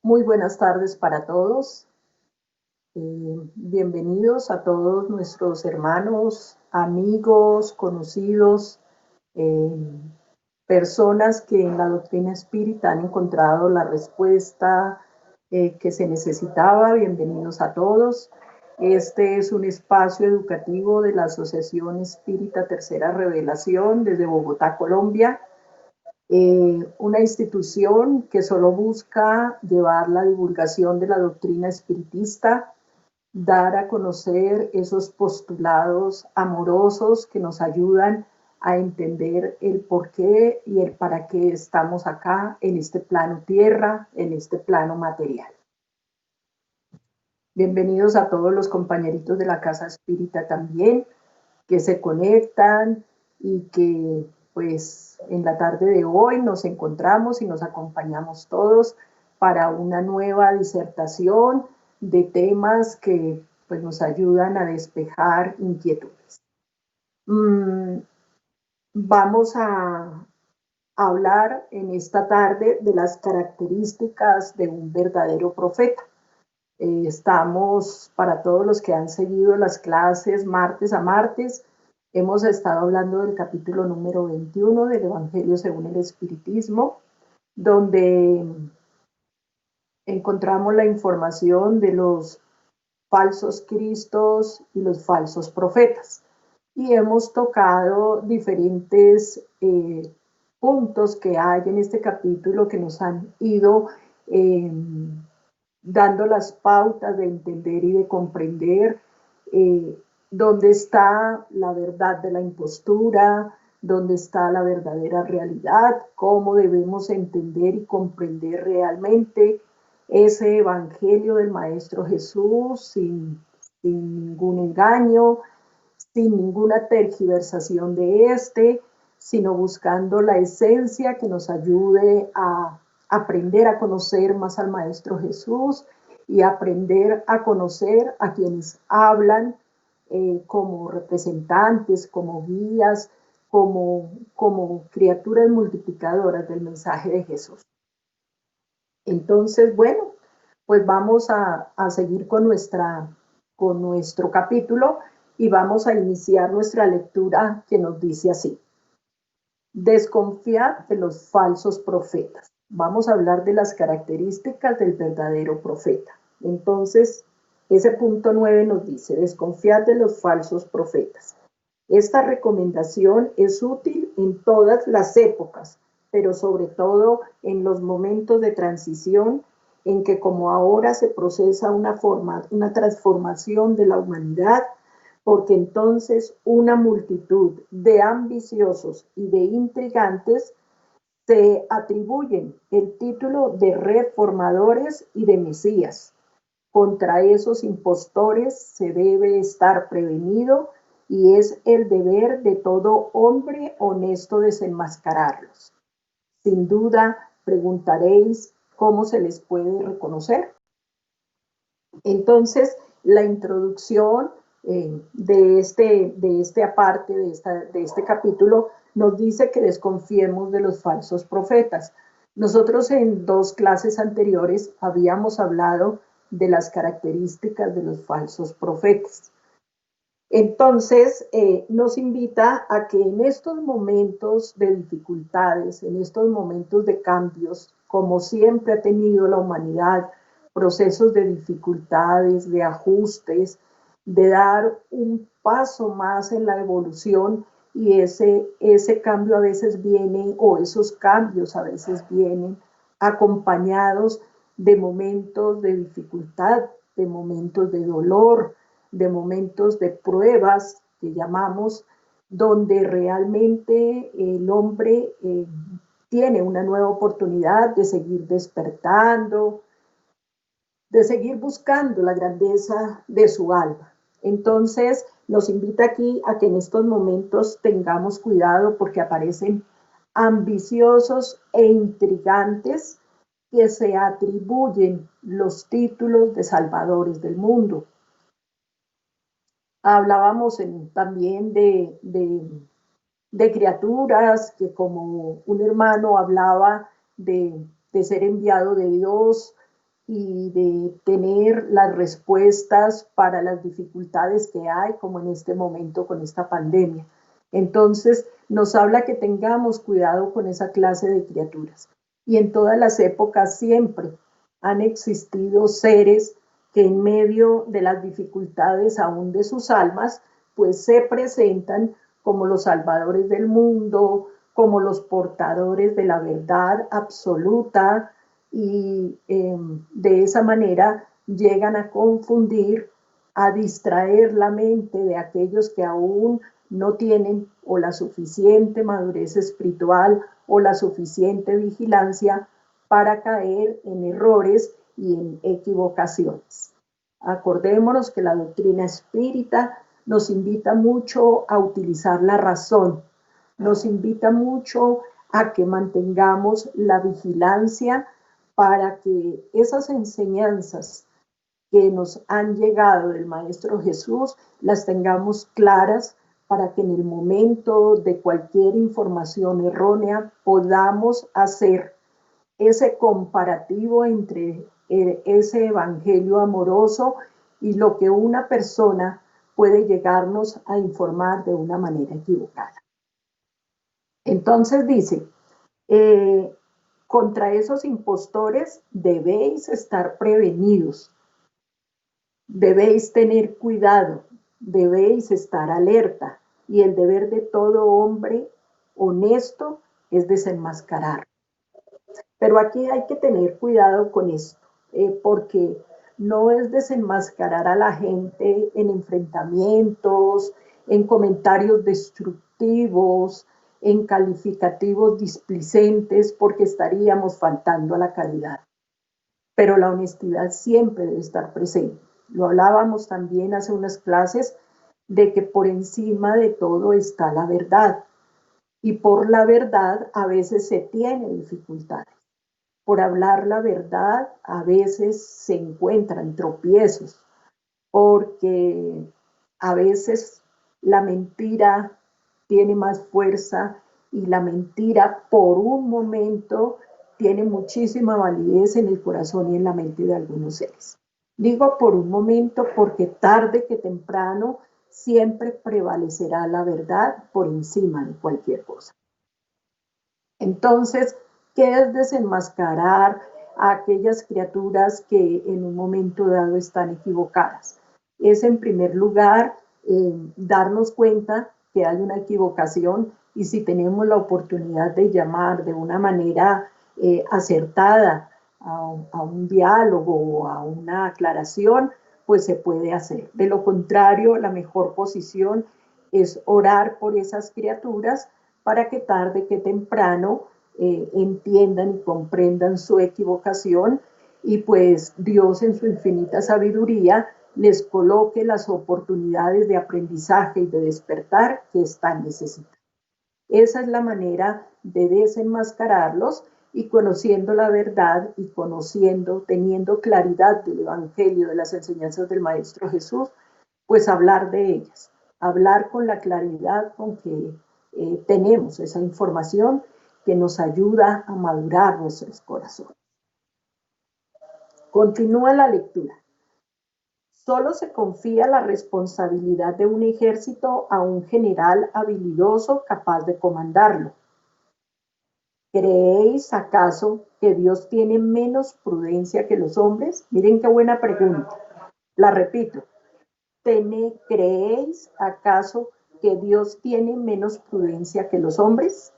Muy buenas tardes para todos. Bienvenidos a todos nuestros hermanos, amigos, conocidos, eh, personas que en la doctrina espírita han encontrado la respuesta que se necesitaba. Bienvenidos a todos. Este es un espacio educativo de la Asociación Espírita Tercera Revelación desde Bogotá, Colombia. Una institución que solo busca llevar la divulgación de la doctrina espiritista, dar a conocer esos postulados amorosos que nos ayudan a entender el por qué y el para qué estamos acá en este plano tierra, en este plano material. Bienvenidos a todos los compañeritos de la Casa Espírita también, que se conectan y que pues en la tarde de hoy nos encontramos y nos acompañamos todos para una nueva disertación de temas que pues nos ayudan a despejar inquietudes. Vamos a hablar en esta tarde de las características de un verdadero profeta. Estamos, para todos los que han seguido las clases martes a martes, hemos estado hablando del capítulo número 21 del Evangelio según el Espiritismo, donde encontramos la información de los falsos cristos y los falsos profetas. Y hemos tocado diferentes puntos que hay en este capítulo que nos han ido dando las pautas de entender y de comprender dónde está la verdad de la impostura, dónde está la verdadera realidad, cómo debemos entender y comprender realmente ese evangelio del Maestro Jesús sin ningún engaño, sin ninguna tergiversación de este, sino buscando la esencia que nos ayude a aprender a conocer más al Maestro Jesús y aprender a conocer a quienes hablan como representantes, como guías, como criaturas multiplicadoras del mensaje de Jesús. Entonces, bueno, pues vamos a seguir con nuestro capítulo y vamos a iniciar nuestra lectura que nos dice así. Desconfiad de los falsos profetas. Vamos a hablar de las características del verdadero profeta. Entonces, ese punto 9 nos dice, desconfiad de los falsos profetas. Esta recomendación es útil en todas las épocas, pero sobre todo en los momentos de transición en que como ahora se procesa una transformación de la humanidad, porque entonces una multitud de ambiciosos y de intrigantes se atribuyen el título de reformadores y de mesías. Contra esos impostores se debe estar prevenido y es el deber de todo hombre honesto desenmascararlos. Sin duda, preguntaréis cómo se les puede reconocer. Entonces, la introducción de este aparte, de este capítulo, nos dice que desconfiemos de los falsos profetas. Nosotros en 2 clases anteriores habíamos hablado de las características de los falsos profetas. Entonces, nos invita a que en estos momentos de dificultades, en estos momentos de cambios, como siempre ha tenido la humanidad, procesos de dificultades, de ajustes, de dar un paso más en la evolución y ese cambio a veces viene, o esos cambios a veces vienen acompañados de momentos de dificultad, de momentos de dolor, de momentos de pruebas que llamamos, donde realmente el hombre tiene una nueva oportunidad de seguir despertando, de seguir buscando la grandeza de su alma. Entonces, nos invita aquí a que en estos momentos tengamos cuidado porque aparecen ambiciosos e intrigantes que se atribuyen los títulos de salvadores del mundo. Hablábamos también de criaturas que, como un hermano hablaba de ser enviado de Dios, y de tener las respuestas para las dificultades que hay, como en este momento con esta pandemia. Entonces, nos habla que tengamos cuidado con esa clase de criaturas. Y en todas las épocas siempre han existido seres que en medio de las dificultades aún de sus almas, pues se presentan como los salvadores del mundo, como los portadores de la verdad absoluta, y de esa manera llegan a confundir, a distraer la mente de aquellos que aún no tienen o la suficiente madurez espiritual o la suficiente vigilancia para caer en errores y en equivocaciones. Acordémonos que la doctrina espírita nos invita mucho a utilizar la razón, nos invita mucho a que mantengamos la vigilancia para que esas enseñanzas que nos han llegado del Maestro Jesús las tengamos claras, para que en el momento de cualquier información errónea podamos hacer ese comparativo entre ese evangelio amoroso y lo que una persona puede llegarnos a informar de una manera equivocada. Entonces dice, contra esos impostores debéis estar prevenidos, debéis tener cuidado, debéis estar alerta, y el deber de todo hombre honesto es desenmascarar. Pero aquí hay que tener cuidado con esto, porque no es desenmascarar a la gente en enfrentamientos, en comentarios destructivos, en calificativos displicentes, porque estaríamos faltando a la caridad. Pero la honestidad siempre debe estar presente. Lo hablábamos también hace unas clases, de que por encima de todo está la verdad. Y por la verdad a veces se tiene dificultades. Por hablar la verdad a veces se encuentran tropiezos, porque a veces la mentira tiene más fuerza, y la mentira por un momento tiene muchísima validez en el corazón y en la mente de algunos seres. Digo por un momento porque tarde que temprano siempre prevalecerá la verdad por encima de cualquier cosa. Entonces, ¿qué es desenmascarar a aquellas criaturas que en un momento dado están equivocadas? Es, en primer lugar, darnos cuenta que hay una equivocación, y si tenemos la oportunidad de llamar de una manera acertada a un diálogo o a una aclaración, pues se puede hacer. De lo contrario, la mejor posición es orar por esas criaturas, para que tarde que temprano entiendan y comprendan su equivocación, y pues Dios en su infinita sabiduría les coloque las oportunidades de aprendizaje y de despertar que están necesitando. Esa es la manera de desenmascararlos, y conociendo la verdad y conociendo, teniendo claridad del Evangelio, de las enseñanzas del Maestro Jesús, pues hablar de ellas, hablar con la claridad con que tenemos esa información que nos ayuda a madurar nuestros corazones. Continúa la lectura. Solo se confía la responsabilidad de un ejército a un general habilidoso capaz de comandarlo. ¿Creéis acaso que Dios tiene menos prudencia que los hombres? Miren qué buena pregunta. La repito. ¿Creéis acaso que Dios tiene menos prudencia que los hombres?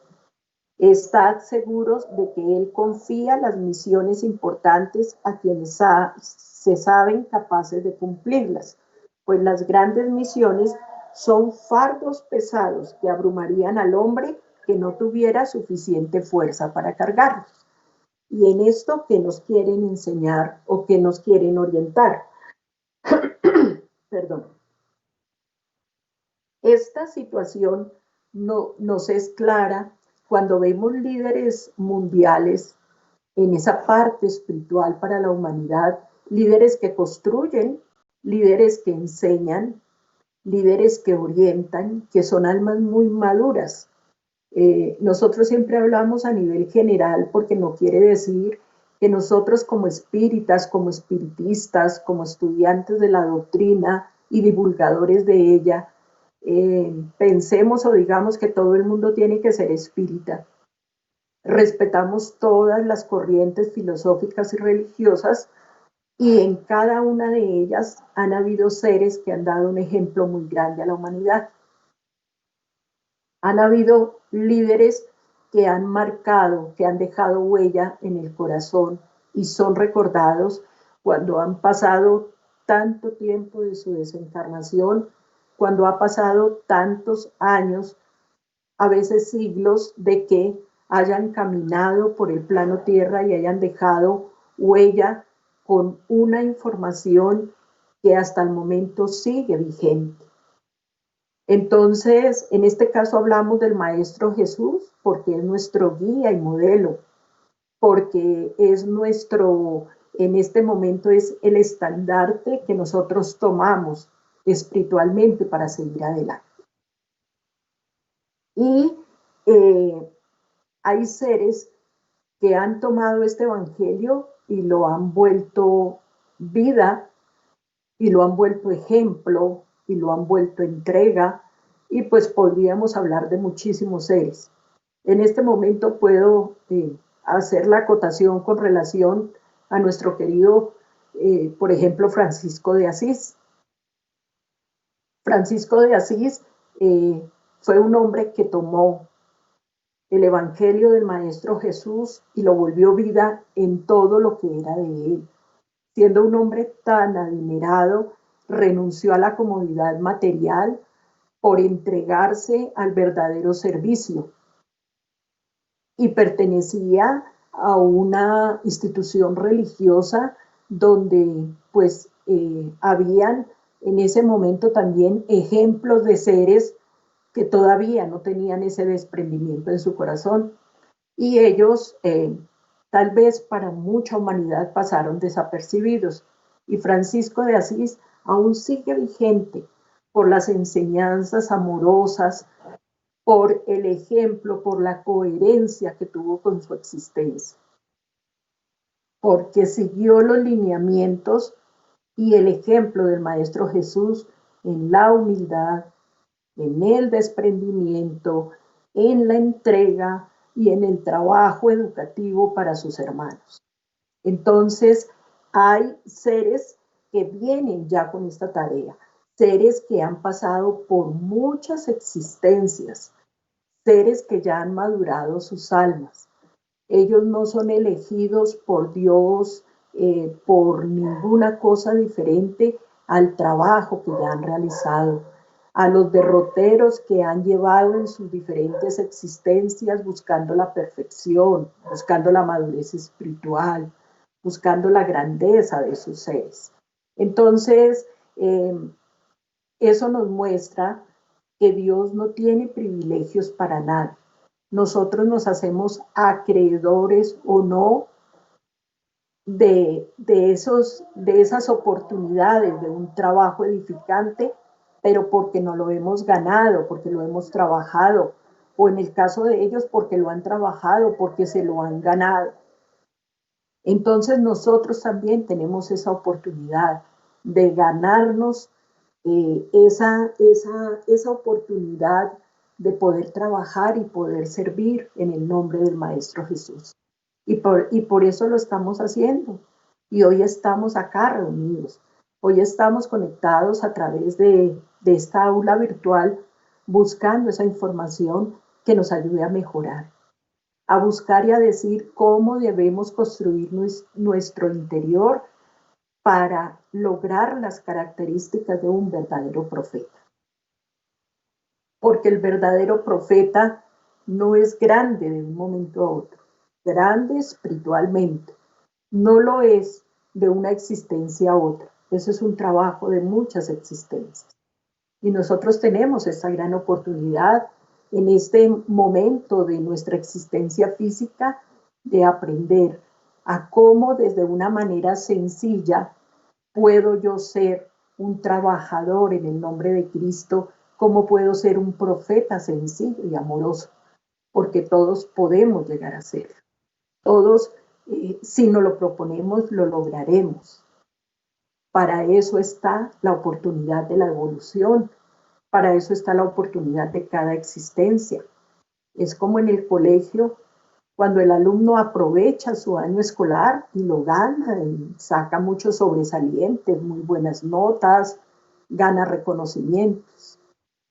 Estad seguros de que Él confía las misiones importantes a quienes se saben capaces de cumplirlas, pues las grandes misiones son fardos pesados que abrumarían al hombre que no tuviera suficiente fuerza para cargarlos. Y en esto, ¿qué nos quieren enseñar o qué nos quieren orientar? Perdón. Esta situación nos es clara cuando vemos líderes mundiales en esa parte espiritual para la humanidad, líderes que construyen, líderes que enseñan, líderes que orientan, que son almas muy maduras. Nosotros siempre hablamos a nivel general, porque no quiere decir que nosotros como espíritas, como espiritistas, como estudiantes de la doctrina y divulgadores de ella, pensemos o digamos que todo el mundo tiene que ser espírita. Respetamos todas las corrientes filosóficas y religiosas y en cada una de ellas han habido seres que han dado un ejemplo muy grande a la humanidad. Han habido líderes que han marcado, que han dejado huella en el corazón y son recordados cuando han pasado tanto tiempo de su desencarnación, cuando ha pasado tantos años, a veces siglos, de que hayan caminado por el plano tierra y hayan dejado huella con una información que hasta el momento sigue vigente. Entonces, en este caso hablamos del Maestro Jesús porque es nuestro guía y modelo, porque es nuestro, en este momento es el estandarte que nosotros tomamos espiritualmente para seguir adelante. Y hay seres que han tomado este evangelio y lo han vuelto vida, y lo han vuelto ejemplo, y lo han vuelto entrega, y pues podríamos hablar de muchísimos seres. En este momento puedo hacer la acotación con relación a nuestro querido, por ejemplo, Francisco de Asís. Francisco de Asís fue un hombre que tomó el evangelio del Maestro Jesús y lo volvió vida en todo lo que era de él. Siendo un hombre tan adinerado, renunció a la comodidad material por entregarse al verdadero servicio y pertenecía a una institución religiosa donde pues habían en ese momento también ejemplos de seres que todavía no tenían ese desprendimiento en su corazón y ellos tal vez para mucha humanidad pasaron desapercibidos y Francisco de Asís aún sigue vigente por las enseñanzas amorosas, por el ejemplo, por la coherencia que tuvo con su existencia, porque siguió los lineamientos y el ejemplo del Maestro Jesús en la humildad, en el desprendimiento, en la entrega y en el trabajo educativo para sus hermanos. Entonces, hay seres que vienen ya con esta tarea, seres que han pasado por muchas existencias, seres que ya han madurado sus almas. Ellos no son elegidos por Dios por ninguna cosa diferente al trabajo que ya han realizado, a los derroteros que han llevado en sus diferentes existencias buscando la perfección, buscando la madurez espiritual, buscando la grandeza de sus seres. Entonces, eso nos muestra que Dios no tiene privilegios para nada. Nosotros nos hacemos acreedores o no de esas oportunidades de un trabajo edificante, pero porque no lo hemos ganado, porque lo hemos trabajado, o en el caso de ellos porque lo han trabajado, porque se lo han ganado. Entonces nosotros también tenemos esa oportunidad de ganarnos esa oportunidad de poder trabajar y poder servir en el nombre del Maestro Jesús. Y por eso lo estamos haciendo. Y hoy estamos acá reunidos. Hoy estamos conectados a través de esta aula virtual buscando esa información que nos ayude a mejorar, a buscar y a decir cómo debemos construir nuestro interior para lograr las características de un verdadero profeta. Porque el verdadero profeta no es grande de un momento a otro, grande espiritualmente, no lo es de una existencia a otra. Eso es un trabajo de muchas existencias. Y nosotros tenemos esta gran oportunidad en este momento de nuestra existencia física de aprender a cómo desde una manera sencilla puedo yo ser un trabajador en el nombre de Cristo, cómo puedo ser un profeta sencillo y amoroso, porque todos podemos llegar a ser. Todos Si nos lo proponemos, lo lograremos. Para eso está la oportunidad de la evolución, para eso está la oportunidad de cada existencia. Es como en el colegio, cuando el alumno aprovecha su año escolar y lo gana y saca muchos sobresalientes, muy buenas notas, gana reconocimientos.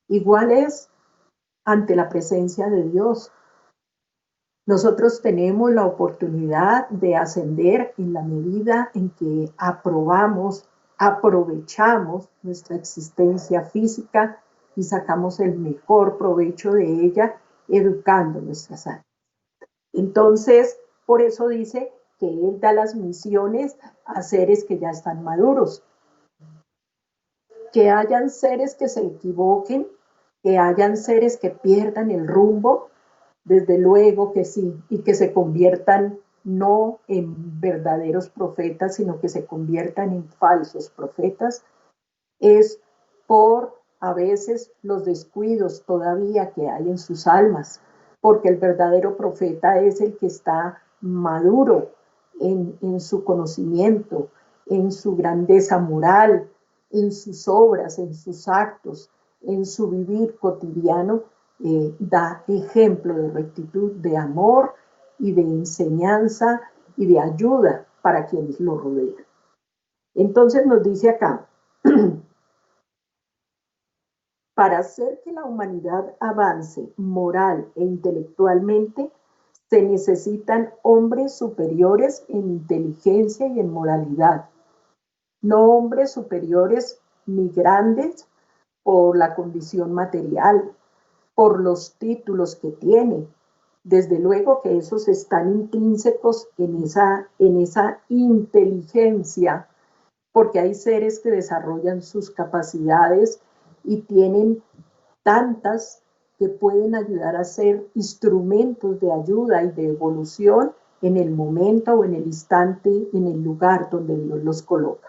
Igual es ante la presencia de Dios. Nosotros tenemos la oportunidad de ascender en la medida en que aprovechamos nuestra existencia física y sacamos el mejor provecho de ella educando nuestras almas. Entonces, por eso dice que Él da las misiones a seres que ya están maduros. Que hayan seres que se equivoquen, que hayan seres que pierdan el rumbo, desde luego que sí, y que se conviertan no en verdaderos profetas, sino que se conviertan en falsos profetas, es por a veces los descuidos todavía que hay en sus almas, porque el verdadero profeta es el que está maduro en su conocimiento, en su grandeza moral, en sus obras, en sus actos, en su vivir cotidiano, da ejemplo de rectitud, de amor y de enseñanza y de ayuda para quienes lo rodean. Entonces nos dice acá, para hacer que la humanidad avance moral e intelectualmente, se necesitan hombres superiores en inteligencia y en moralidad, no hombres superiores ni grandes por la condición material, por los títulos que tiene. Desde luego que esos están intrínsecos en esa inteligencia, porque hay seres que desarrollan sus capacidades y tienen tantas que pueden ayudar a ser instrumentos de ayuda y de evolución en el momento o en el instante, en el lugar donde Dios los coloca.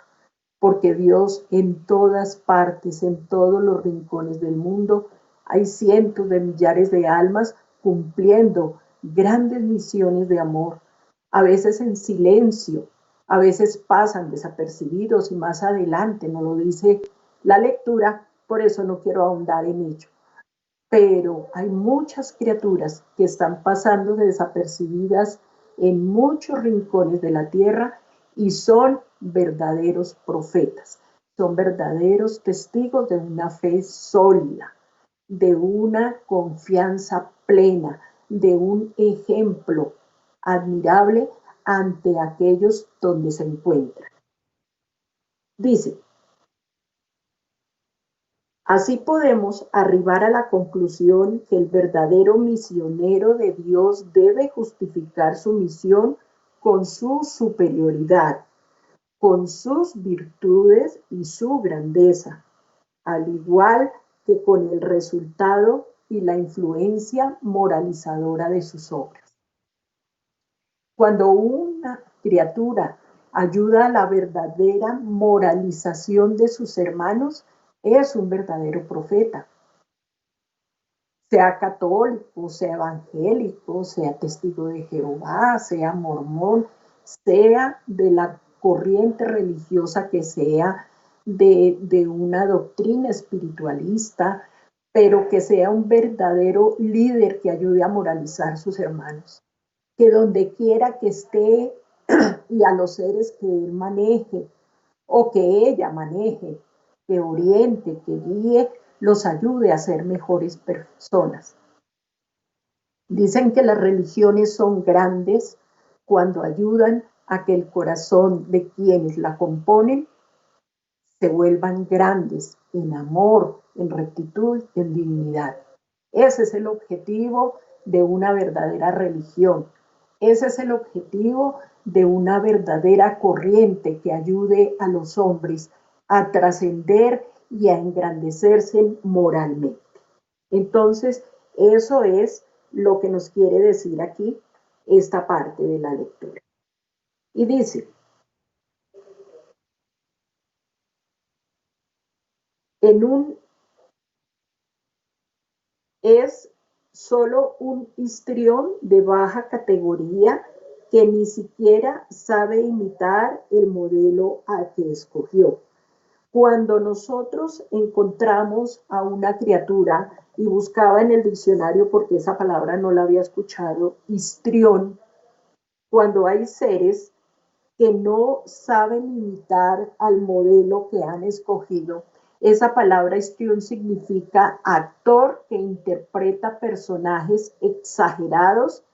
Porque Dios en todas partes, en todos los rincones del mundo, hay cientos de millares de almas cumpliendo grandes misiones de amor, a veces en silencio, a veces pasan desapercibidos y más adelante nos lo dice la lectura, por eso no quiero ahondar en ello. Pero hay muchas criaturas que están pasando desapercibidas en muchos rincones de la tierra y son verdaderos profetas, son verdaderos testigos de una fe sólida, de una confianza plena, de un ejemplo admirable ante aquellos donde se encuentran. Dice, así podemos arribar a la conclusión que el verdadero misionero de Dios debe justificar su misión con su superioridad, con sus virtudes y su grandeza, al igual que con el resultado y la influencia moralizadora de sus obras. Cuando una criatura ayuda a la verdadera moralización de sus hermanos, es un verdadero profeta. Sea católico, sea evangélico, sea testigo de Jehová, sea mormón, sea de la corriente religiosa que sea, de una doctrina espiritualista, pero que sea un verdadero líder que ayude a moralizar sus hermanos. Que donde quiera que esté y a los seres que él maneje o que ella maneje, que oriente, que guíe, los ayude a ser mejores personas. Dicen que las religiones son grandes cuando ayudan a que el corazón de quienes la componen se vuelvan grandes en amor, en rectitud, en dignidad. Ese es el objetivo de una verdadera religión. Ese es el objetivo de una verdadera corriente que ayude a los hombres a trascender y a engrandecerse moralmente. Entonces, eso es lo que nos quiere decir aquí esta parte de la lectura. Y dice, en un es solo un histrión de baja categoría que ni siquiera sabe imitar el modelo al que escogió. Cuando nosotros encontramos a una criatura, y buscaba en el diccionario porque esa palabra no la había escuchado, histrión, cuando hay seres que no saben imitar al modelo que han escogido, esa palabra histrión significa actor que interpreta personajes exagerados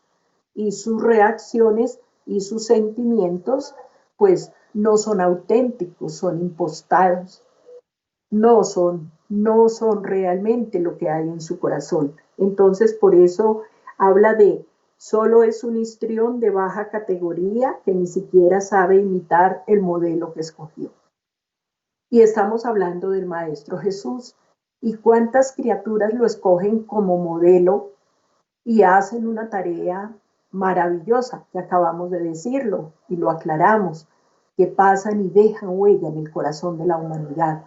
y sus reacciones y sus sentimientos, pues no son auténticos, son impostados, no son realmente lo que hay en su corazón. Entonces, por eso habla de solo es un histrión de baja categoría que ni siquiera sabe imitar el modelo que escogió. Y estamos hablando del Maestro Jesús. ¿Y cuántas criaturas lo escogen como modelo y hacen una tarea maravillosa, que acabamos de decirlo y lo aclaramos, que pasan y dejan huella en el corazón de la humanidad?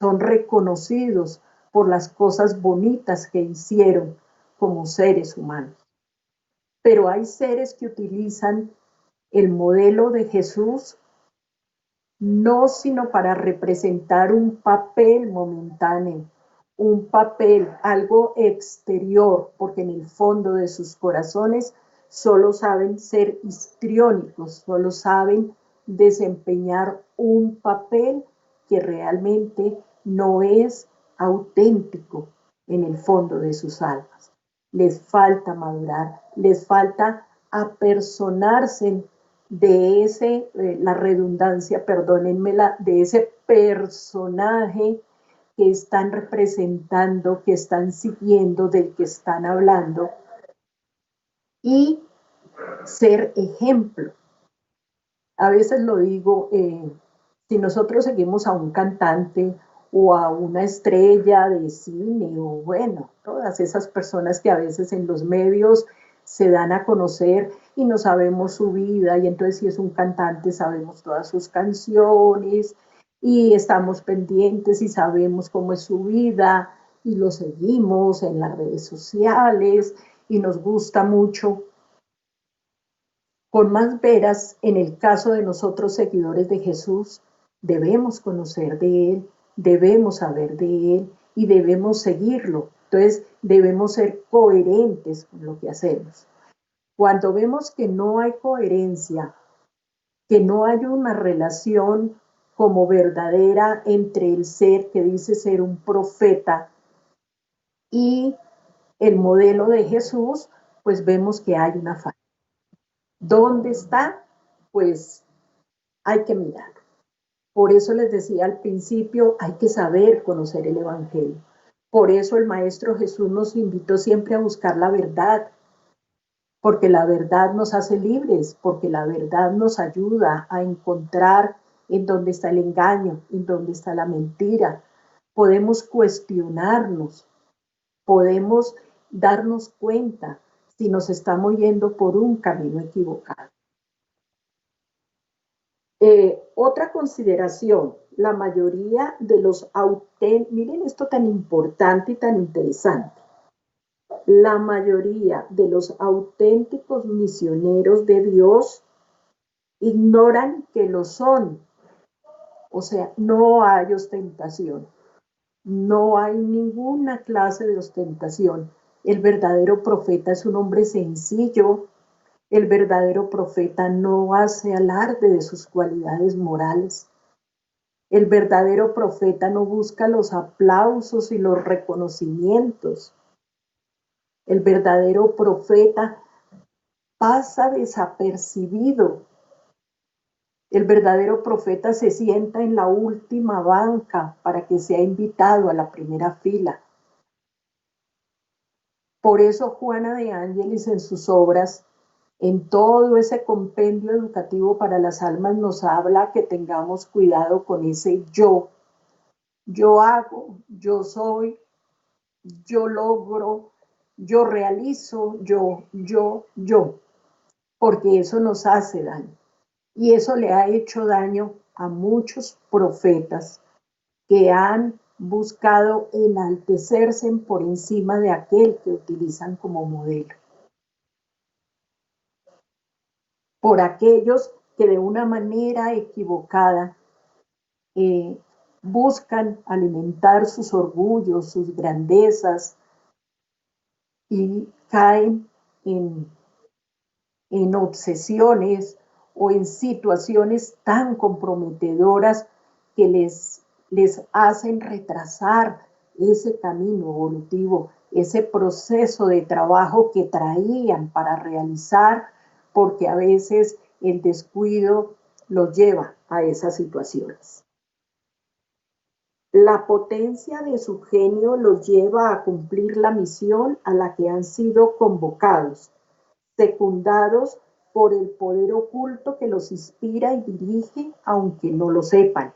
Son reconocidos por las cosas bonitas que hicieron como seres humanos. Pero hay seres que utilizan el modelo de Jesús no sino para representar un papel momentáneo, un papel, algo exterior, porque en el fondo de sus corazones solo saben ser histriónicos, solo saben desempeñar un papel que realmente no es auténtico en el fondo de sus almas. Les falta madurar, les falta apersonarse de ese, la redundancia, perdónenmela, de ese personaje que están representando, que están siguiendo, del que están hablando, y ser ejemplo. A veces lo digo, si nosotros seguimos a un cantante o a una estrella de cine o bueno, todas esas personas que a veces en los medios se dan a conocer y no sabemos su vida, y entonces si es un cantante sabemos todas sus canciones y estamos pendientes y sabemos cómo es su vida y lo seguimos en las redes sociales y nos gusta mucho. Con más veras, en el caso de nosotros seguidores de Jesús, debemos conocer de Él, debemos saber de Él y debemos seguirlo. Entonces, debemos ser coherentes con lo que hacemos. Cuando vemos que no hay coherencia, que no hay una relación como verdadera entre el ser que dice ser un profeta y el modelo de Jesús, pues vemos que hay una falla. ¿Dónde está? Pues hay que mirar. Por eso les decía al principio, hay que saber conocer el Evangelio. Por eso el Maestro Jesús nos invitó siempre a buscar la verdad, porque la verdad nos hace libres, porque la verdad nos ayuda a encontrar en dónde está el engaño, en dónde está la mentira. Podemos cuestionarnos, podemos darnos cuenta si nos estamos yendo por un camino equivocado. Otra consideración, la mayoría de los auténticos, miren esto tan importante y tan interesante, la mayoría de los auténticos misioneros de Dios ignoran que lo son. O sea, no hay ostentación, no hay ninguna clase de ostentación. El verdadero profeta es un hombre sencillo. El verdadero profeta no hace alarde de sus cualidades morales. El verdadero profeta no busca los aplausos y los reconocimientos. El verdadero profeta pasa desapercibido. El verdadero profeta se sienta en la última banca para que sea invitado a la primera fila. Por eso Juana de Ángelis en sus obras, en todo ese compendio educativo para las almas, nos habla que tengamos cuidado con ese yo. Yo hago, yo soy, yo logro, yo realizo, yo, porque eso nos hace daño. Y eso le ha hecho daño a muchos profetas que han buscado enaltecerse por encima de aquel que utilizan como modelo. por aquellos que de una manera equivocada buscan alimentar sus orgullos, sus grandezas y caen en obsesiones o en situaciones tan comprometedoras que les hacen retrasar ese camino evolutivo, ese proceso de trabajo que traían para realizar, porque a veces el descuido los lleva a esas situaciones. La potencia de su genio los lleva a cumplir la misión a la que han sido convocados, secundados por el poder oculto que los inspira y dirige, aunque no lo sepan,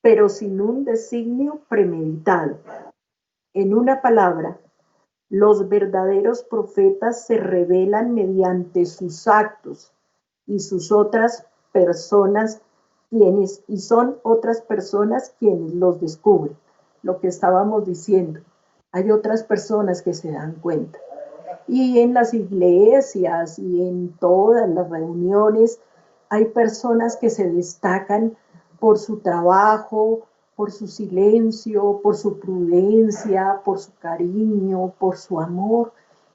pero sin un designio premeditado. En una palabra, los verdaderos profetas se revelan mediante sus actos y sus otras personas y son otras personas quienes los descubren. Lo que estábamos diciendo, hay otras personas que se dan cuenta. Y en las iglesias y en todas las reuniones hay personas que se destacan por su trabajo, por su silencio, por su prudencia, por su cariño, por su amor,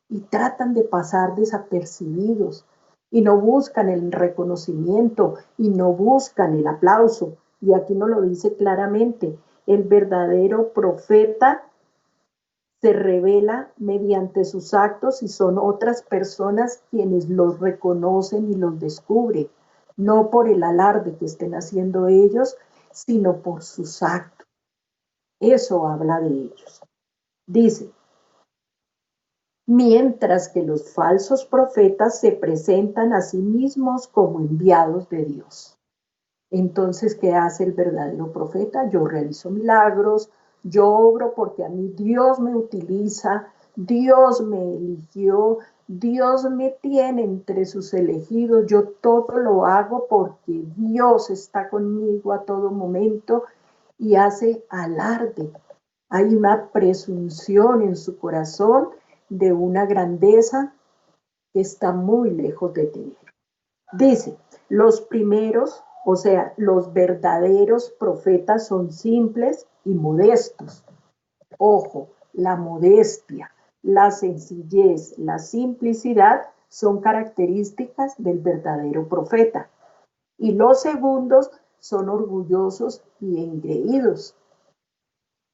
y tratan de pasar desapercibidos y no buscan el reconocimiento y no buscan el aplauso. Y aquí nos lo dice claramente, el verdadero profeta se revela mediante sus actos y son otras personas quienes los reconocen y los descubren, no por el alarde que estén haciendo ellos, sino por sus actos. Eso habla de ellos. Dice, mientras que los falsos profetas se presentan a sí mismos como enviados de Dios. Entonces, ¿qué hace el verdadero profeta? Yo realizo milagros, yo obro porque a mí Dios me utiliza, Dios me eligió, Dios me tiene entre sus elegidos, yo todo lo hago porque Dios está conmigo a todo momento y hace alarde. Hay una presunción en su corazón de una grandeza que está muy lejos de tener. Dice, los primeros, o sea, los verdaderos profetas son simples y modestos. Ojo, la modestia, la sencillez, la simplicidad son características del verdadero profeta. Y los segundos son orgullosos y engreídos.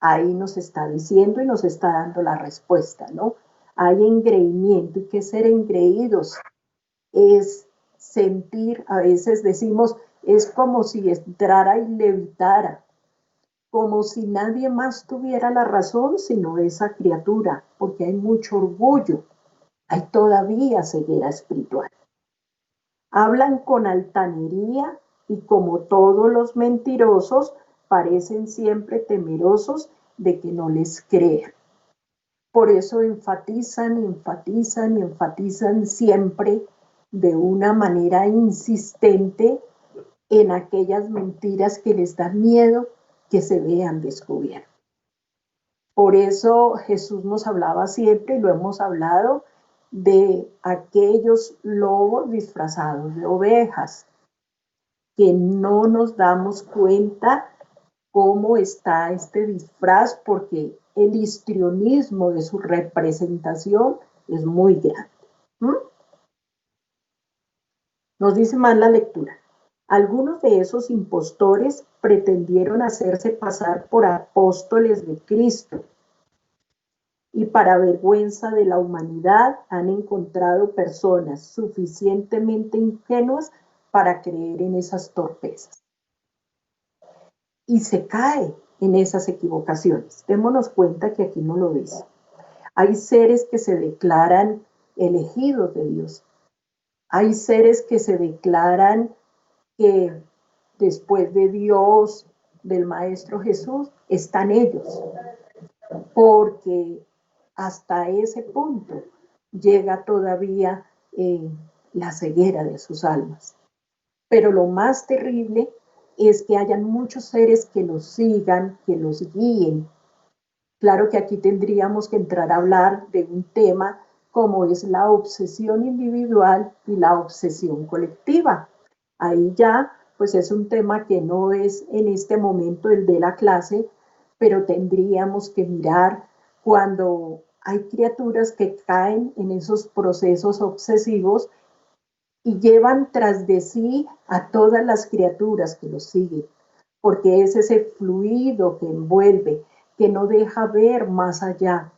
Ahí nos está diciendo y nos está dando la respuesta, ¿no? Hay engreimiento. ¿Y qué es ser engreídos? Es sentir, a veces decimos, es como si entrara y levitara, como si nadie más tuviera la razón sino esa criatura, porque hay mucho orgullo, hay todavía ceguera espiritual. Hablan con altanería y como todos los mentirosos, parecen siempre temerosos de que no les crean. Por eso enfatizan, enfatizan y enfatizan siempre de una manera insistente en aquellas mentiras que les da miedo que se vean descubiertas. Por eso Jesús nos hablaba siempre, y lo hemos hablado, de aquellos lobos disfrazados de ovejas, que no nos damos cuenta cómo está este disfraz, porque el histrionismo de su representación es muy grande. Nos dice más la lectura. Algunos de esos impostores pretendieron hacerse pasar por apóstoles de Cristo y para vergüenza de la humanidad han encontrado personas suficientemente ingenuas para creer en esas torpezas. Y se cae en esas equivocaciones. Démonos cuenta que aquí no lo dice. Hay seres que se declaran elegidos de Dios. Hay seres que se declaran que después de Dios, del Maestro Jesús, están ellos. Porque hasta ese punto llega todavía la ceguera de sus almas. Pero lo más terrible es que hayan muchos seres que los sigan, que los guíen. Claro que aquí tendríamos que entrar a hablar de un tema como es la obsesión individual y la obsesión colectiva. Ahí ya, pues es un tema que no es en este momento el de la clase, pero tendríamos que mirar cuando hay criaturas que caen en esos procesos obsesivos y llevan tras de sí a todas las criaturas que los siguen, porque es ese fluido que envuelve, que no deja ver más allá,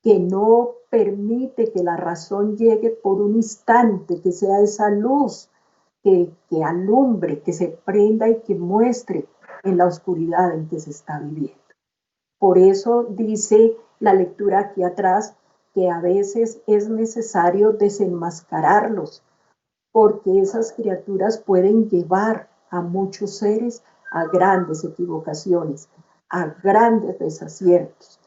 que no permite que la razón llegue por un instante, que sea esa luz que alumbre, que se prenda y que muestre en la oscuridad en que se está viviendo. Por eso dice la lectura aquí atrás que a veces es necesario desenmascararlos, porque esas criaturas pueden llevar a muchos seres a grandes equivocaciones, a grandes desaciertos.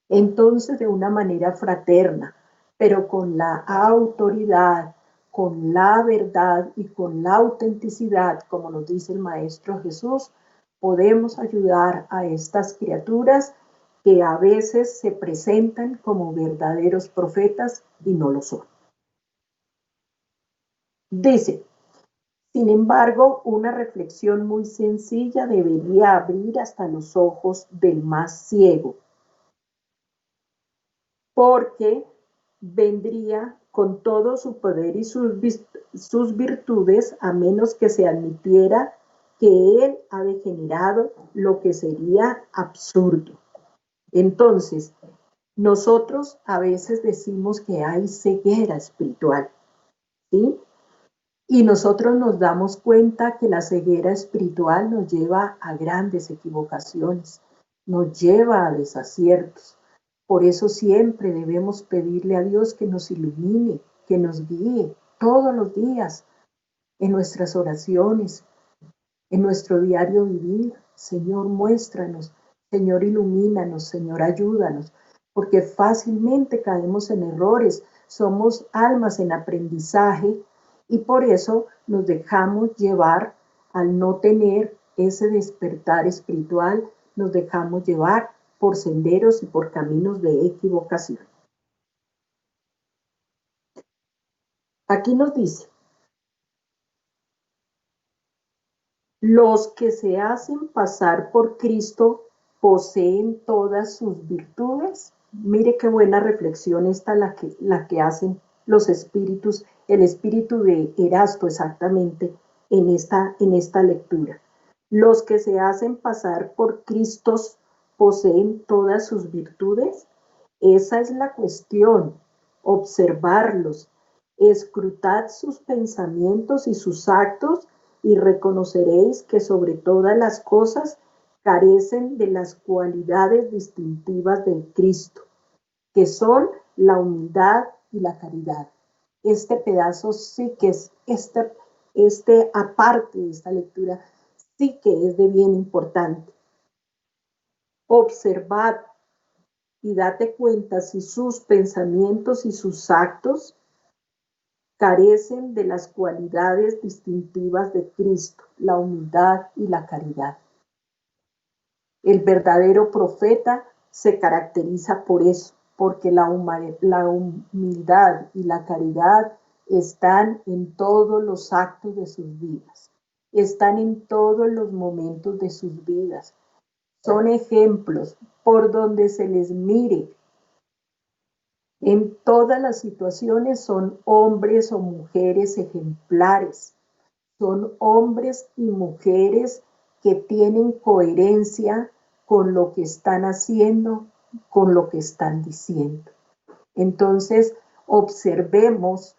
Entonces, de una manera fraterna, pero con la autoridad, con la verdad y con la autenticidad, como nos dice el Maestro Jesús, podemos ayudar a estas criaturas que a veces se presentan como verdaderos profetas y no lo son. Dice, sin embargo, una reflexión muy sencilla debería abrir hasta los ojos del más ciego, porque vendría con todo su poder y sus virtudes, a menos que se admitiera que él ha degenerado, lo que sería absurdo. Entonces, nosotros a veces decimos que hay ceguera espiritual, ¿sí? Y nosotros nos damos cuenta que la ceguera espiritual nos lleva a grandes equivocaciones, nos lleva a desaciertos. Por eso siempre debemos pedirle a Dios que nos ilumine, que nos guíe todos los días en nuestras oraciones, en nuestro diario vivir. Señor, muéstranos, Señor, ilumínanos, Señor, ayúdanos, porque fácilmente caemos en errores, somos almas en aprendizaje y por eso nos dejamos llevar al no tener ese despertar espiritual, nos dejamos llevar por senderos y por caminos de equivocación. Aquí nos dice, los que se hacen pasar por Cristo poseen todas sus virtudes. Mire qué buena reflexión esta la que hacen los espíritus, el espíritu de Erasto exactamente en esta lectura. Los que se hacen pasar por Cristo poseen todas sus virtudes. Esa es la cuestión, observarlos, escrutad sus pensamientos y sus actos y reconoceréis que sobre todas las cosas carecen de las cualidades distintivas del Cristo, que son la humildad y la caridad. Este pedazo sí que es, aparte de esta lectura, sí que es de bien importante. Observad y date cuenta si sus pensamientos y sus actos carecen de las cualidades distintivas de Cristo, la humildad y la caridad. El verdadero profeta se caracteriza por eso, porque la humildad y la caridad están en todos los actos de sus vidas, están en todos los momentos de sus vidas. Son ejemplos por donde se les mire. En todas las situaciones son hombres o mujeres ejemplares, son hombres y mujeres que tienen coherencia con lo que están haciendo, con lo que están diciendo. Entonces, observemos,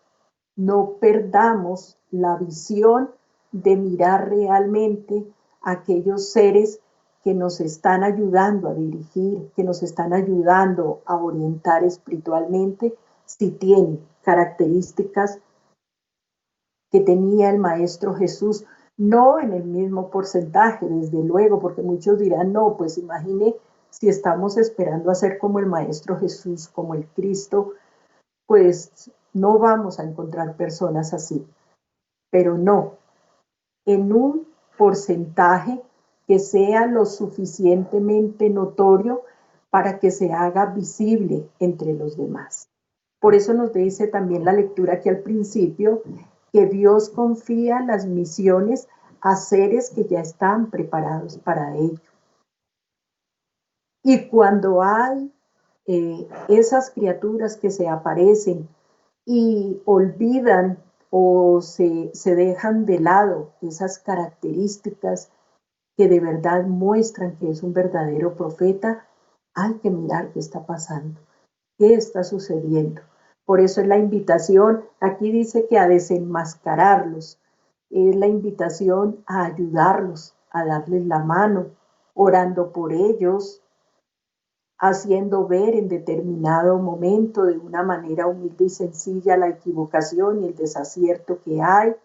no perdamos la visión de mirar realmente a aquellos seres que nos están ayudando a dirigir, que nos están ayudando a orientar espiritualmente, si tienen características que tenía el Maestro Jesús, no en el mismo porcentaje, desde luego, porque muchos dirán, no, pues imagine si estamos esperando a ser como el Maestro Jesús, como el Cristo, pues no vamos a encontrar personas así. Pero no, en un porcentaje que sea lo suficientemente notorio para que se haga visible entre los demás. Por eso nos dice también la lectura aquí al principio, que Dios confía las misiones a seres que ya están preparados para ello. Y cuando hay esas criaturas que se aparecen y olvidan o se dejan de lado esas características que de verdad muestran que es un verdadero profeta, hay que mirar qué está pasando, qué está sucediendo. Por eso es la invitación, aquí dice que a desenmascararlos, es la invitación a ayudarlos, a darles la mano, orando por ellos, haciendo ver en determinado momento de una manera humilde y sencilla la equivocación y el desacierto que hay,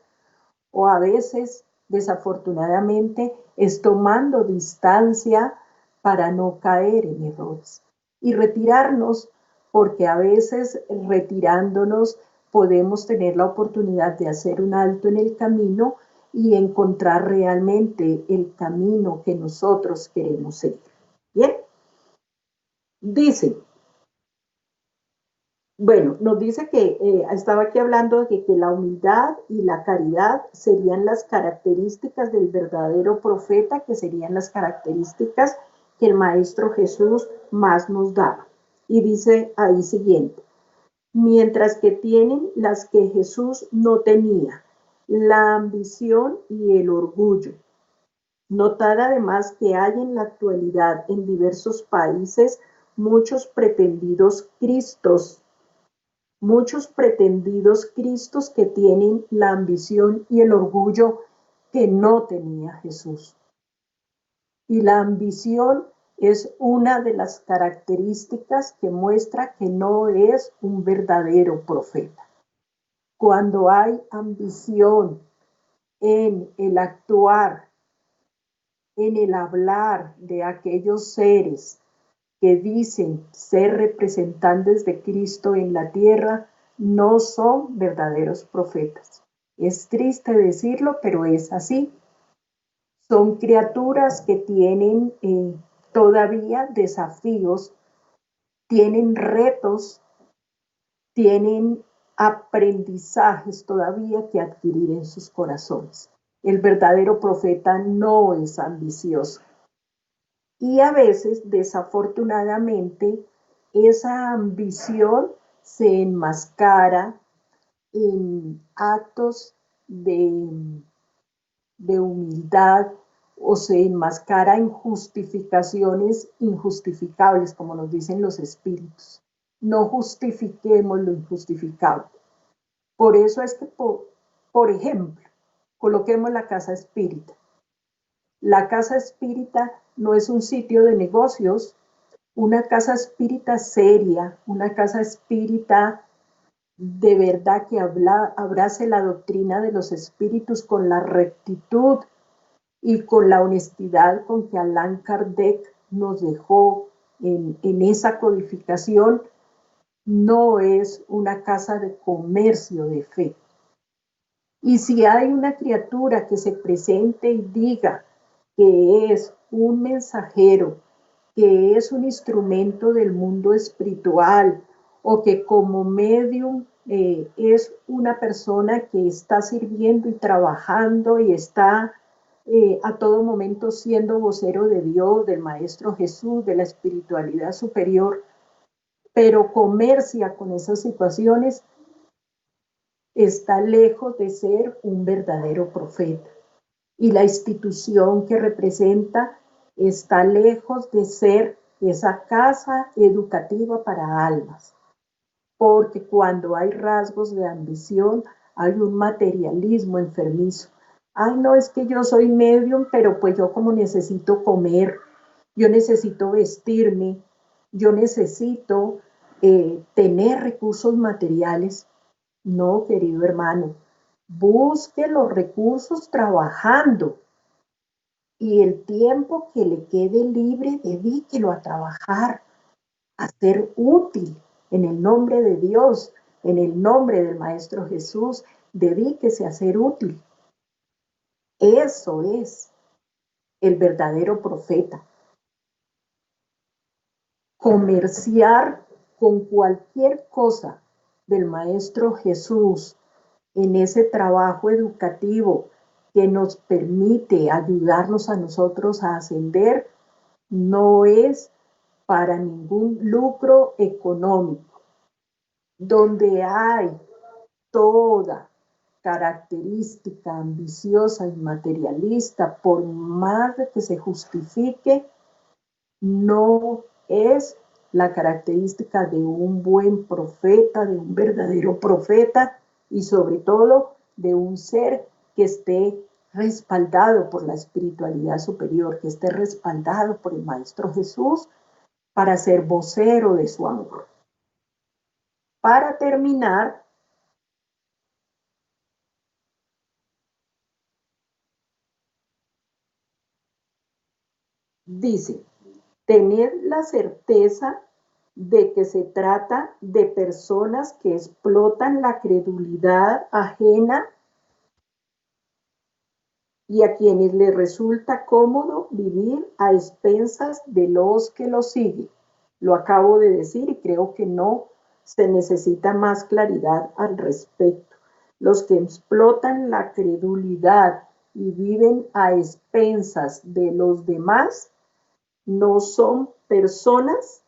o a veces, desafortunadamente, es tomando distancia para no caer en errores y retirarnos, porque a veces retirándonos podemos tener la oportunidad de hacer un alto en el camino y encontrar realmente el camino que nosotros queremos seguir. Bien, dice, bueno, nos dice que estaba aquí hablando de que la humildad y la caridad serían las características del verdadero profeta, que serían las características que el Maestro Jesús más nos daba. Y dice ahí siguiente, mientras que tienen las que Jesús no tenía, la ambición y el orgullo. Notad además que hay en la actualidad en diversos países muchos pretendidos Cristos que tienen la ambición y el orgullo que no tenía Jesús. Y la ambición es una de las características que muestra que no es un verdadero profeta. Cuando hay ambición en el actuar, en el hablar de aquellos seres que dicen ser representantes de Cristo en la tierra, no son verdaderos profetas. Es triste decirlo, pero es así. Son criaturas que tienen todavía desafíos, tienen retos, tienen aprendizajes todavía que adquirir en sus corazones. El verdadero profeta no es ambicioso. Y a veces, desafortunadamente, esa ambición se enmascara en actos de humildad o se enmascara en justificaciones injustificables, como nos dicen los espíritus. No justifiquemos lo injustificable. Por eso es que, por ejemplo, coloquemos la casa espírita. La casa espírita no es un sitio de negocios, una casa espírita seria, una casa espírita de verdad que abrace la doctrina de los espíritus con la rectitud y con la honestidad con que Allan Kardec nos dejó en esa codificación, no es una casa de comercio de fe. Y si hay una criatura que se presente y diga que es un mensajero, que es un instrumento del mundo espiritual o que como medium es una persona que está sirviendo y trabajando y está a todo momento siendo vocero de Dios, del Maestro Jesús, de la espiritualidad superior, pero comercia con esas situaciones, está lejos de ser un verdadero profeta. Y la institución que representa está lejos de ser esa casa educativa para almas. Porque cuando hay rasgos de ambición, hay un materialismo enfermizo. Ay, no, es que yo soy medium, pero pues yo como necesito comer, yo necesito vestirme, yo necesito tener recursos materiales. No, querido hermano, busque los recursos trabajando y el tiempo que le quede libre, dedíquelo a trabajar, a ser útil en el nombre de Dios, en el nombre del Maestro Jesús, dedíquese a ser útil. Eso es el verdadero profeta. Comerciar con cualquier cosa del Maestro Jesús en ese trabajo educativo que nos permite ayudarnos a nosotros a ascender, no es para ningún lucro económico. Donde hay toda característica ambiciosa y materialista, por más de que se justifique, no es la característica de un buen profeta, de un verdadero profeta y sobre todo de un ser que esté respaldado por la espiritualidad superior, que esté respaldado por el Maestro Jesús para ser vocero de su amor. Para terminar, dice, tened la certeza de que se trata de personas que explotan la credulidad ajena y a quienes les resulta cómodo vivir a expensas de los que lo siguen. Lo acabo de decir y creo que no se necesita más claridad al respecto. Los que explotan la credulidad y viven a expensas de los demás no son personas,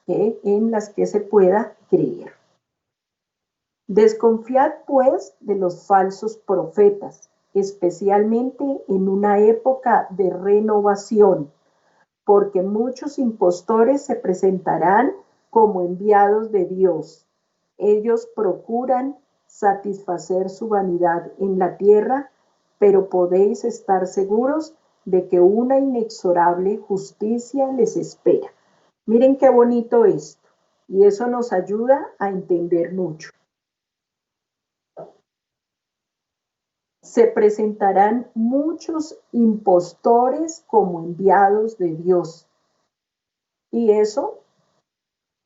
en las que se pueda creer. Desconfiad, pues, de los falsos profetas, especialmente en una época de renovación, porque muchos impostores se presentarán como enviados de Dios. Ellos procuran satisfacer su vanidad en la tierra, pero podéis estar seguros de que una inexorable justicia les espera. Miren qué bonito esto, y eso nos ayuda a entender mucho. Se presentarán muchos impostores como enviados de Dios. Y eso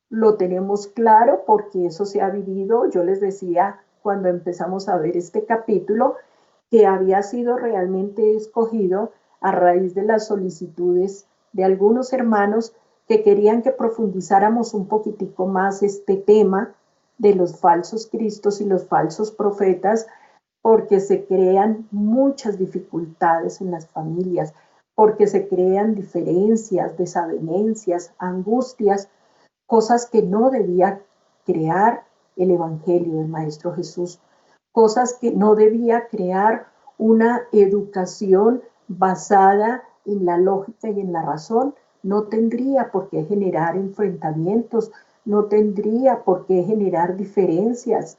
lo tenemos claro porque eso se ha vivido. Yo les decía cuando empezamos a ver este capítulo que había sido realmente escogido a raíz de las solicitudes de algunos hermanos que querían que profundizáramos un poquitico más este tema de los falsos cristos y los falsos profetas, porque se crean muchas dificultades en las familias, porque se crean diferencias, desavenencias, angustias, cosas que no debía crear el Evangelio del Maestro Jesús, cosas que no debía crear una educación basada en la lógica y en la razón. No tendría por qué generar enfrentamientos, no tendría por qué generar diferencias.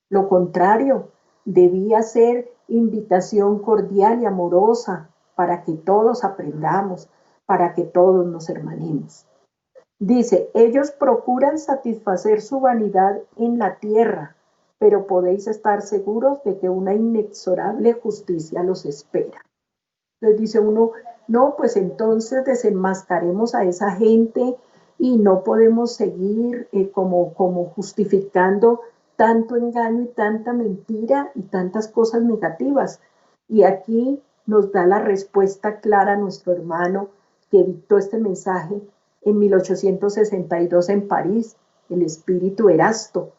Lo contrario, debía ser invitación cordial y amorosa para que todos aprendamos, para que todos nos hermanemos. Dice, ellos procuran satisfacer su vanidad en la tierra, pero podéis estar seguros de que una inexorable justicia los espera. Entonces dice uno, no, pues entonces desenmascaremos a esa gente y no podemos seguir como justificando tanto engaño y tanta mentira y tantas cosas negativas. Y aquí nos da la respuesta clara nuestro hermano que dictó este mensaje en 1862 en París, el espíritu Erasto.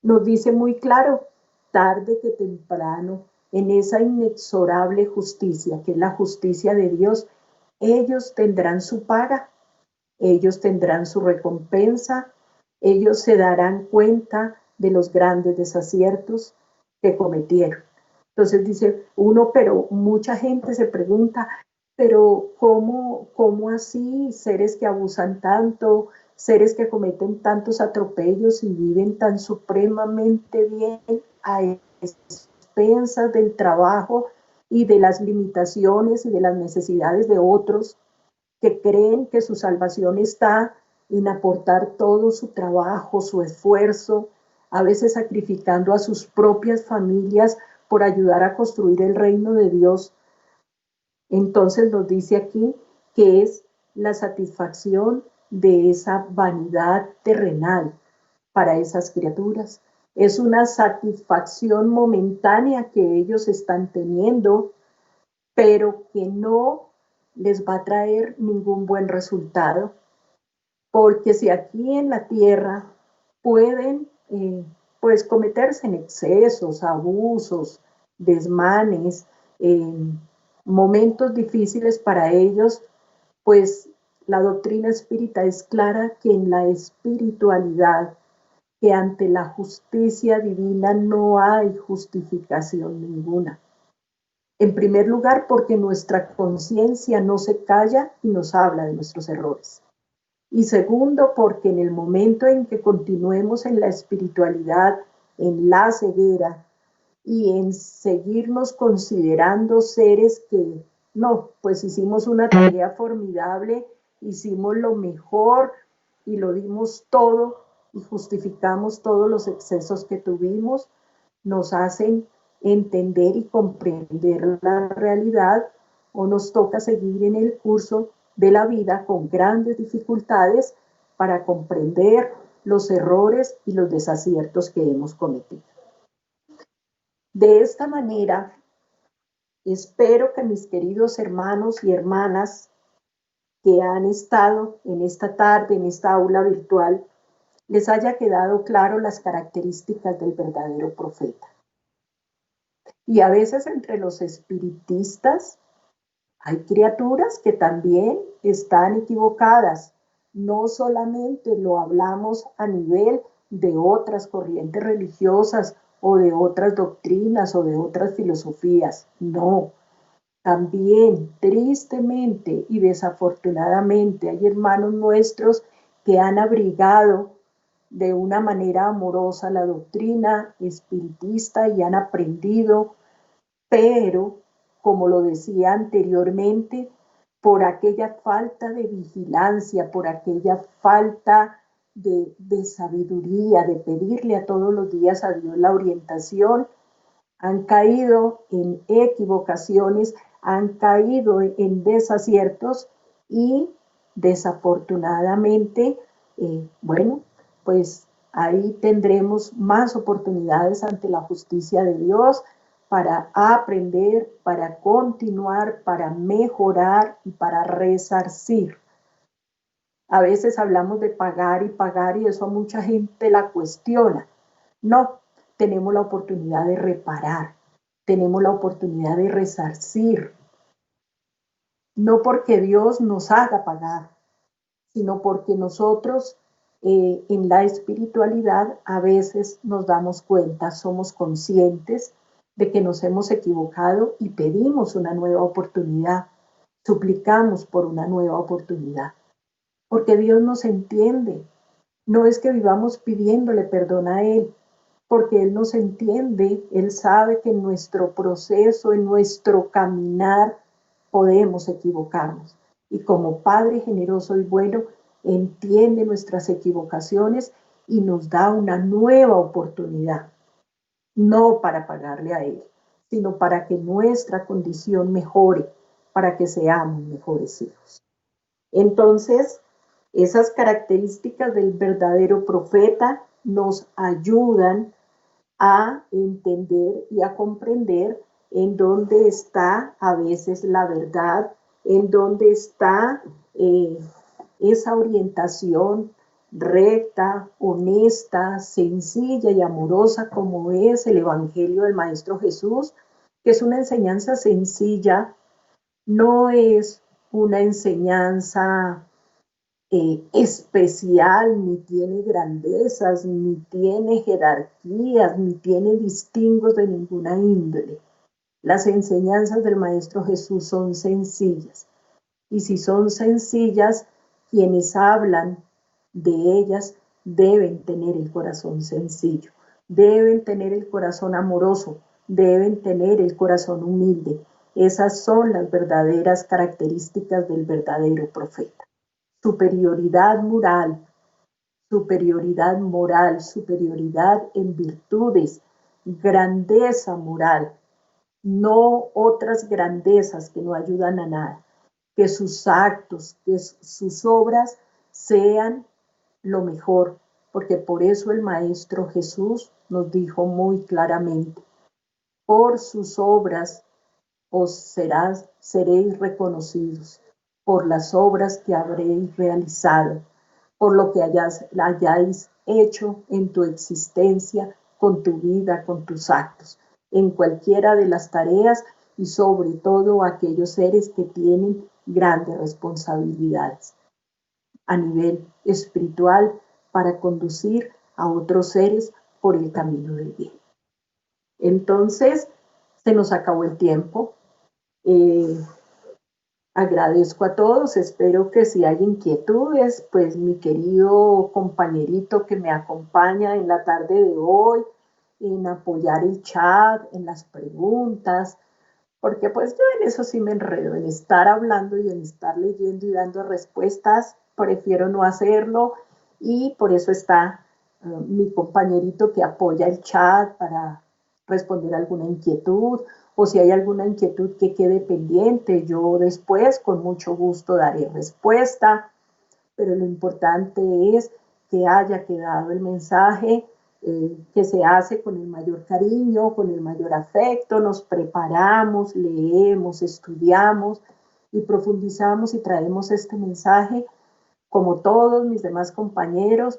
Nos dice muy claro, tarde que temprano, en esa inexorable justicia, que es la justicia de Dios, ellos tendrán su paga, ellos tendrán su recompensa, ellos se darán cuenta de los grandes desaciertos que cometieron. Entonces dice uno, pero mucha gente se pregunta, pero ¿cómo así? Seres que abusan tanto, seres que cometen tantos atropellos y viven tan supremamente bien a expensas del trabajo y de las limitaciones y de las necesidades de otros, que creen que su salvación está en aportar todo su trabajo, su esfuerzo, a veces sacrificando a sus propias familias por ayudar a construir el reino de Dios. Entonces nos dice aquí que es la satisfacción de esa vanidad terrenal para esas criaturas. Es una satisfacción momentánea que ellos están teniendo, pero que no les va a traer ningún buen resultado, porque si aquí en la tierra pueden pues cometerse en excesos, abusos, desmanes, momentos difíciles para ellos, pues la doctrina espírita es clara que en la espiritualidad, que ante la justicia divina no hay justificación ninguna. En primer lugar, porque nuestra conciencia no se calla y nos habla de nuestros errores. Y segundo, porque en el momento en que continuemos en la espiritualidad, en la ceguera y en seguirnos considerando seres que no, pues hicimos una tarea formidable, hicimos lo mejor y lo dimos todo y justificamos todos los excesos que tuvimos, nos hacen entender y comprender la realidad o nos toca seguir en el curso de la vida con grandes dificultades para comprender los errores y los desaciertos que hemos cometido. De esta manera, espero que mis queridos hermanos y hermanas que han estado en esta tarde, en esta aula virtual, les haya quedado claro las características del verdadero profeta. Y a veces entre los espiritistas hay criaturas que también están equivocadas. No solamente lo hablamos a nivel de otras corrientes religiosas o de otras doctrinas o de otras filosofías. No. También, tristemente y desafortunadamente, hay hermanos nuestros que han abrigado de una manera amorosa la doctrina espiritista y han aprendido, pero, como lo decía anteriormente, por aquella falta de vigilancia, por aquella falta de sabiduría, de pedirle a todos los días a Dios la orientación, han caído en equivocaciones, han caído en desaciertos y desafortunadamente, bueno, pues ahí tendremos más oportunidades ante la justicia de Dios para aprender, para continuar, para mejorar y para resarcir. A veces hablamos de pagar y eso a mucha gente la cuestiona. No, tenemos la oportunidad de reparar, tenemos la oportunidad de resarcir. No porque Dios nos haga pagar, sino porque nosotros en la espiritualidad a veces nos damos cuenta, somos conscientes de que nos hemos equivocado y pedimos una nueva oportunidad, suplicamos por una nueva oportunidad, porque Dios nos entiende. No es que vivamos pidiéndole perdón a Él, porque Él nos entiende, Él sabe que en nuestro proceso, en nuestro caminar, podemos equivocarnos. Y como Padre generoso y bueno, entiende nuestras equivocaciones y nos da una nueva oportunidad, no para pagarle a Él, sino para que nuestra condición mejore, para que seamos mejores hijos. Entonces, esas características del verdadero profeta nos ayudan a entender y a comprender en dónde está a veces la verdad, en dónde está esa orientación recta, honesta, sencilla y amorosa como es el Evangelio del Maestro Jesús, que es una enseñanza sencilla, no es una enseñanza especial, ni tiene grandezas, ni tiene jerarquías, ni tiene distingos de ninguna índole. Las enseñanzas del Maestro Jesús son sencillas. Y si son sencillas, quienes hablan de ellas deben tener el corazón sencillo, deben tener el corazón amoroso, deben tener el corazón humilde. Esas son las verdaderas características del verdadero profeta. Superioridad moral, superioridad en virtudes, grandeza moral, no otras grandezas que no ayudan a nada. Que sus actos, que sus obras sean lo mejor, porque por eso el Maestro Jesús nos dijo muy claramente, por sus obras os seréis reconocidos, por las obras que habréis realizado, por lo que hayáis hecho en tu existencia, con tu vida, con tus actos, en cualquiera de las tareas y sobre todo aquellos seres que tienen grandes responsabilidades a nivel espiritual para conducir a otros seres por el camino del bien. Entonces, se nos acabó el tiempo. Agradezco a todos, espero que si hay inquietudes, pues mi querido compañerito que me acompaña en la tarde de hoy, en apoyar el chat, en las preguntas, porque pues yo en eso sí me enredo, en estar hablando y en estar leyendo y dando respuestas, prefiero no hacerlo y por eso está mi compañerito que apoya el chat para responder alguna inquietud o si hay alguna inquietud que quede pendiente, yo después con mucho gusto daré respuesta, pero lo importante es que haya quedado el mensaje que se hace con el mayor cariño, con el mayor afecto, nos preparamos, leemos, estudiamos y profundizamos y traemos este mensaje como todos mis demás compañeros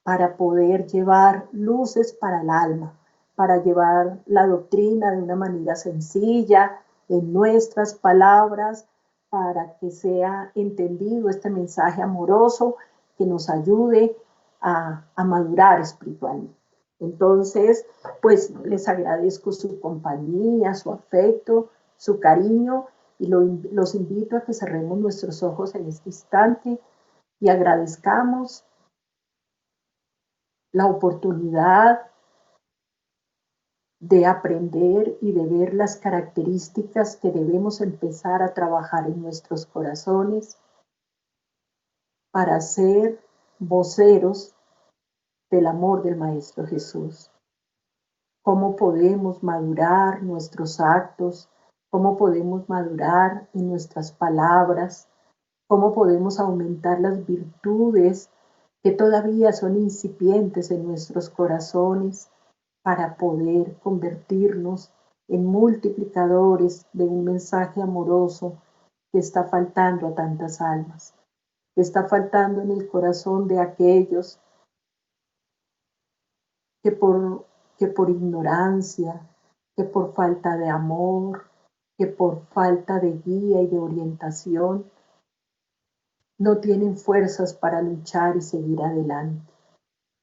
para poder llevar luces para el alma, para llevar la doctrina de una manera sencilla, en nuestras palabras, para que sea entendido este mensaje amoroso que nos ayude a madurar espiritualmente. Entonces, pues les agradezco su compañía, su afecto, su cariño y los invito a que cerremos nuestros ojos en este instante y agradezcamos la oportunidad de aprender y de ver las características que debemos empezar a trabajar en nuestros corazones para ser voceros del amor del Maestro Jesús. Cómo podemos madurar nuestros actos, cómo podemos madurar en nuestras palabras, cómo podemos aumentar las virtudes que todavía son incipientes en nuestros corazones para poder convertirnos en multiplicadores de un mensaje amoroso que está faltando a tantas almas, que está faltando en el corazón de aquellos que por ignorancia, que por falta de amor, que por falta de guía y de orientación, no tienen fuerzas para luchar y seguir adelante.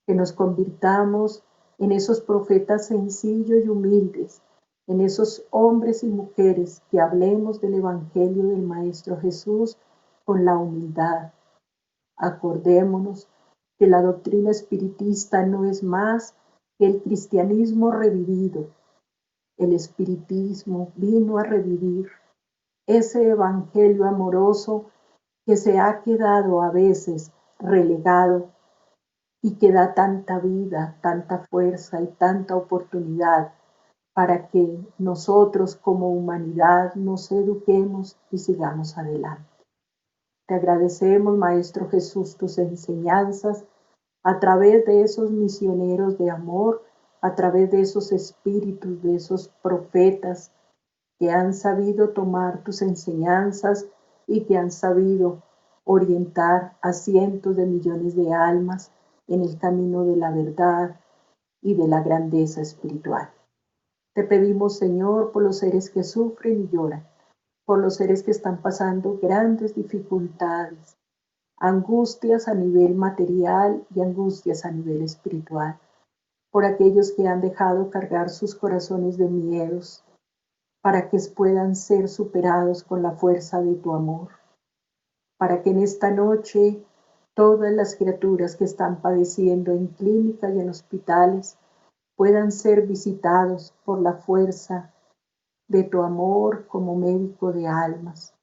Que nos convirtamos en esos profetas sencillos y humildes, en esos hombres y mujeres que hablemos del Evangelio del Maestro Jesús con la humildad. Acordémonos que la doctrina espiritista no es más que el cristianismo revivido. El espiritismo vino a revivir ese evangelio amoroso que se ha quedado a veces relegado y que da tanta vida, tanta fuerza y tanta oportunidad para que nosotros como humanidad nos eduquemos y sigamos adelante. Te agradecemos, Maestro Jesús, tus enseñanzas a través de esos misioneros de amor, a través de esos espíritus, de esos profetas que han sabido tomar tus enseñanzas y que han sabido orientar a cientos de millones de almas en el camino de la verdad y de la grandeza espiritual. Te pedimos, Señor, por los seres que sufren y lloran, por los seres que están pasando grandes dificultades, angustias a nivel material y angustias a nivel espiritual, por aquellos que han dejado cargar sus corazones de miedos, para que puedan ser superados con la fuerza de tu amor, para que en esta noche todas las criaturas que están padeciendo en clínicas y en hospitales puedan ser visitados por la fuerza de tu amor como médico de almas,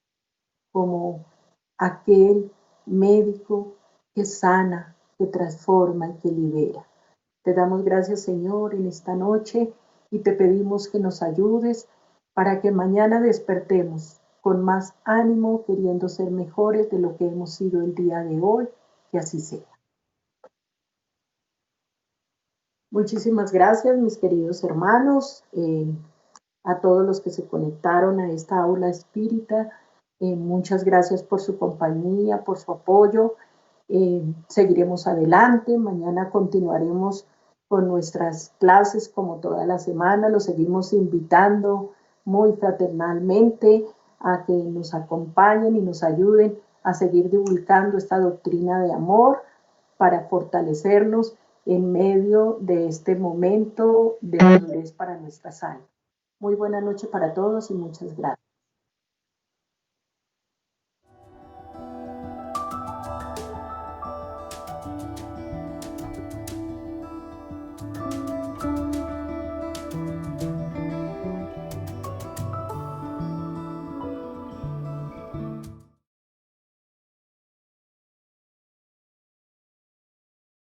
como aquel médico que sana, que transforma y que libera. Te damos gracias, Señor, en esta noche y te pedimos que nos ayudes para que mañana despertemos con más ánimo, queriendo ser mejores de lo que hemos sido el día de hoy, que así sea. Muchísimas gracias, mis queridos hermanos, a todos los que se conectaron a esta aula espírita. Muchas gracias por su compañía, por su apoyo. seguiremos adelante, mañana continuaremos con nuestras clases como toda la semana, los seguimos invitando muy fraternalmente a que nos acompañen y nos ayuden a seguir divulgando esta doctrina de amor para fortalecernos en medio de este momento de madurez para nuestra almas. Muy buena noche para todos y muchas gracias.